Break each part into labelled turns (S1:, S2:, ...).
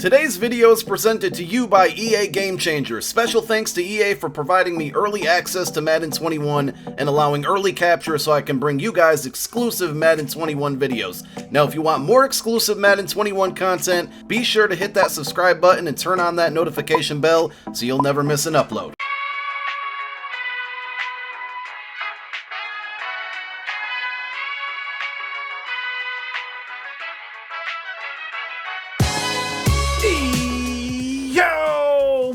S1: Today's video is presented to you by EA Game Changers. Special thanks to EA for providing me early access to Madden 21 and allowing early capture so I can bring you guys exclusive Madden 21 videos. Now, if you want more exclusive Madden 21 content, be sure to hit that subscribe button and turn on that notification bell so you'll never miss an upload.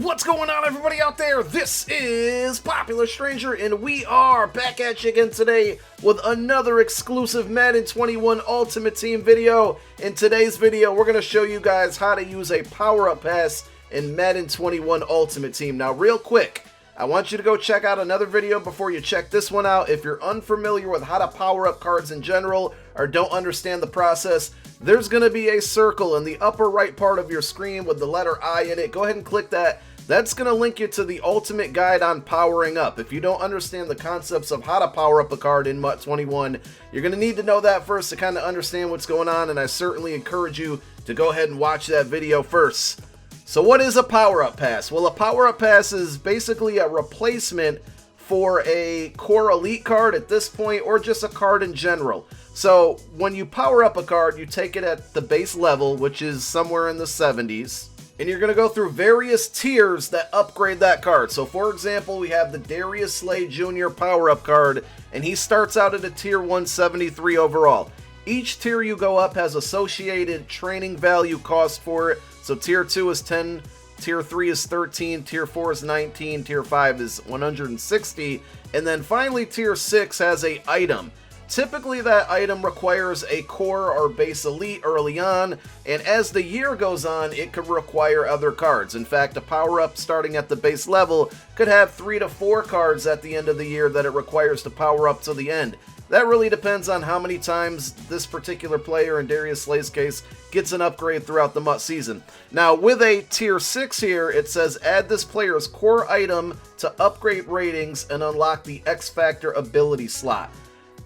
S1: What's going on, everybody out there? This is Popular Stranger, and we are back at you again today with another exclusive Madden 21 Ultimate Team video. In today's video, we're going to show you guys how to use a power-up pass in Madden 21 Ultimate Team. Now, real quick, I want you to go check out another video before you check this one out. If you're unfamiliar with how to power up cards in general or don't understand the process, there's going to be a circle in the upper right part of your screen with the letter I in it. Go ahead and click that. That's going to link you to the ultimate guide on powering up. If you don't understand the concepts of how to power up a card in MUT 21, you're going to need to know that first to kind of understand what's going on, and I certainly encourage you to go ahead and watch that video first. So what is a power-up pass? Well, a power-up pass is basically a replacement for a core elite card at this point, or just a card in general. So when you power up a card, you take it at the base level, which is somewhere in the 70s. And you're going to go through various tiers that upgrade that card. So for example, we have the Darius Slay Jr. power-up card, and he starts out at a tier 173 overall. Each tier you go up has associated training value cost for it. So tier 2 is 10, tier 3 is 13, tier 4 is 19, tier 5 is 160, and then finally tier 6 has a item. Typically that item requires a core or base elite early on, and as the year goes on, it could require other cards. In fact, a power-up starting at the base level could have 3 to 4 cards at the end of the year that it requires to power up to the end. That really depends on how many times this particular player, in Darius Slay's case, gets an upgrade throughout the MUT season. Now, with a tier 6 here, it says add this player's core item to upgrade ratings and unlock the X Factor ability slot.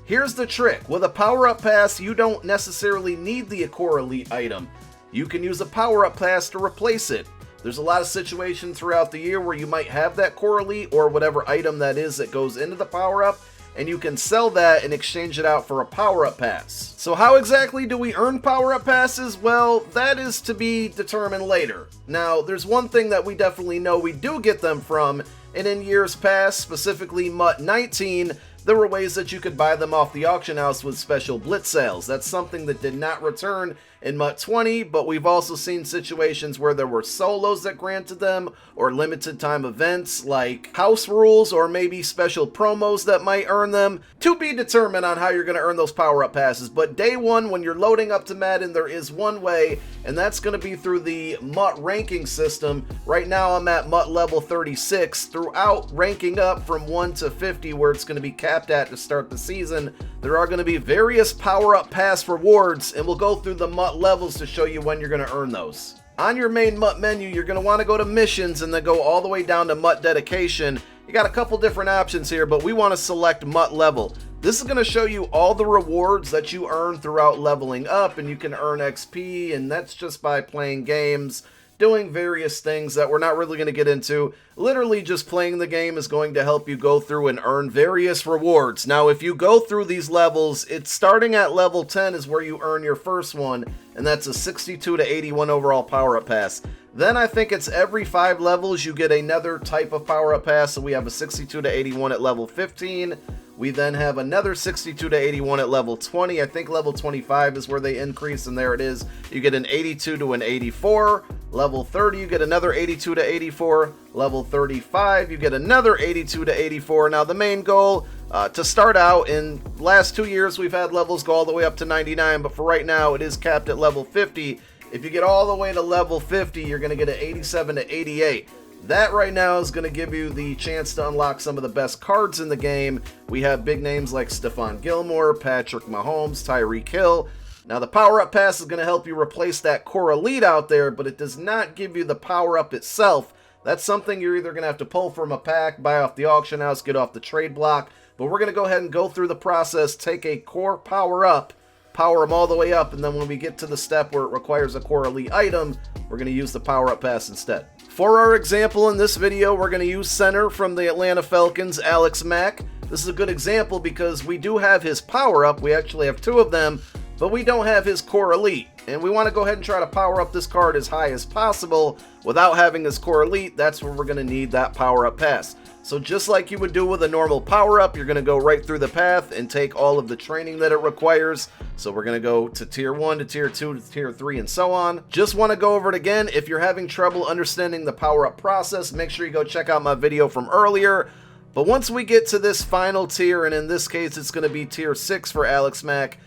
S1: Here's the trick. With a power-up pass, you don't necessarily need the core elite item. You can use a power-up pass to replace it. There's a lot of situations throughout the year where you might have that core elite or whatever item that is that goes into the power-up, and you can sell that and exchange it out for a power-up pass. So how exactly do we earn power-up passes? Well, that is to be determined later. Now, there's one thing that we definitely know we do get them from, and in years past, specifically MUT 19, there were ways that you could buy them off the auction house with special blitz sales. That's something that did not return in MUT 20, but we've also seen situations where there were solos that granted them, or limited time events like house rules, or maybe special promos that might earn them. To be determined on how you're going to earn those power-up passes, but day one when you're loading up to Madden, there is one way, and that's going to be through the MUT ranking system. Right now I'm at MUT level 36. Throughout ranking up from 1 to 50, where it's going to be capped at to start the season, there are going to be various power-up pass rewards, and we'll go through the MUT levels to show you when you're going to earn those. On your main MUT menu, you're going to want to go to missions and then go all the way down to MUT dedication. You got a couple different options here, but we want to select MUT level. This is going to show you all the rewards that you earn throughout leveling up, and you can earn XP, and that's just by playing games, doing various things that we're not really going to get into. Literally just playing the game is going to help you go through and earn various rewards. Now, if you go through these levels, it's starting at level 10 is where you earn your first one, and that's a 62 to 81 overall power-up pass. Then I think it's every 5 levels you get another type of power-up pass. So we have a 62 to 81 at level 15. We then have another 62 to 81 at level 20. I think level 25 is where they increase, and there it is. You get an 82 to an 84. Level 30, you get another 82 to 84. Level 35, you get another 82 to 84. Now, the main goal to start out, in the last 2 years, we've had levels go all the way up to 99, but for right now, it is capped at level 50. If you get all the way to level 50, you're going to get an 87 to 88. That right now is going to give you the chance to unlock some of the best cards in the game. We have big names like Stephon Gilmore, Patrick Mahomes, Tyreek Hill. Now, the power-up pass is going to help you replace that core elite out there, but it does not give you the power-up itself. That's something you're either going to have to pull from a pack, buy off the auction house, get off the trade block. But we're going to go ahead and go through the process, take a core power-up, power them all the way up, and then when we get to the step where it requires a core elite item, we're going to use the power-up pass instead. For our example in this video, we're going to use center from the Atlanta Falcons, Alex Mack. This is a good example because we do have his power-up. We actually have 2 of them, but we don't have his core elite. And we want to go ahead and try to power up this card as high as possible without having his core elite. That's where we're going to need that power-up pass. So just like you would do with a normal power-up, you're going to go right through the path and take all of the training that it requires. So we're going to go to tier 1 to tier 2 to tier 3 and so on. Just want to go over it again. If you're having trouble understanding the power-up process, make sure you go check out my video from earlier. But once we get to this final tier, and in this case it's going to be tier 6 for Alex Mack,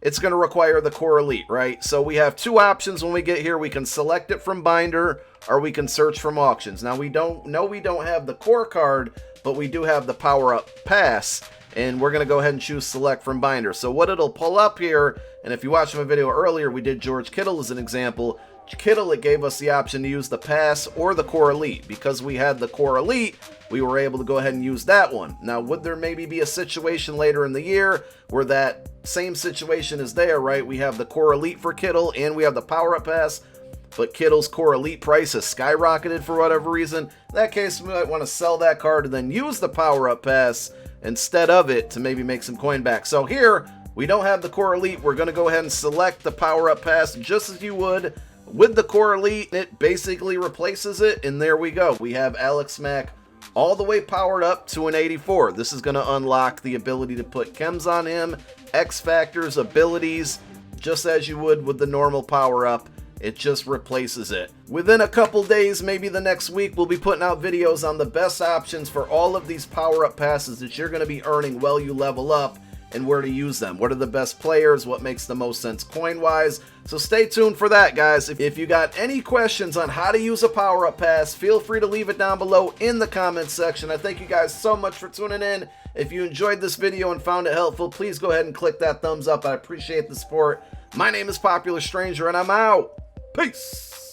S1: it's going to require the core elite, right? So we have 2 options when we get here. We can select it from binder, or we can search from auctions. Now we don't have the core card, but we do have the power-up pass, and we're going to go ahead and choose select from binder. So what it'll pull up here, and if you watched my video earlier, we did George Kittle as an example. Kittle, it gave us the option to use the pass or the core elite. Because we had the core elite, we were able to go ahead and use that one. Now, would there maybe be a situation later in the year where that same situation is there, right? We have the core elite for Kittle and we have the power-up pass, but Kittle's core elite price has skyrocketed for whatever reason. In that case, we might want to sell that card and then use the power-up pass instead of it to maybe make some coin back. So here, we don't have the core elite. We're going to go ahead and select the power-up pass just as you would with the core elite. It basically replaces it, and there we go. We have Alex Mack all the way powered up to an 84. This is going to unlock the ability to put chems on him, X factors, abilities, just as you would with the normal power-up. It just replaces it. Within a couple days, maybe the next week, we'll be putting out videos on the best options for all of these power-up passes that you're going to be earning while you level up, and where to use them. What are the best players? What makes the most sense coin-wise? So stay tuned for that, guys. If you got any questions on how to use a power-up pass, feel free to leave it down below in the comments section. I thank you guys so much for tuning in. If you enjoyed this video and found it helpful, please go ahead and click that thumbs up. I appreciate the support. My name is Popular Stranger, and I'm out. Peace.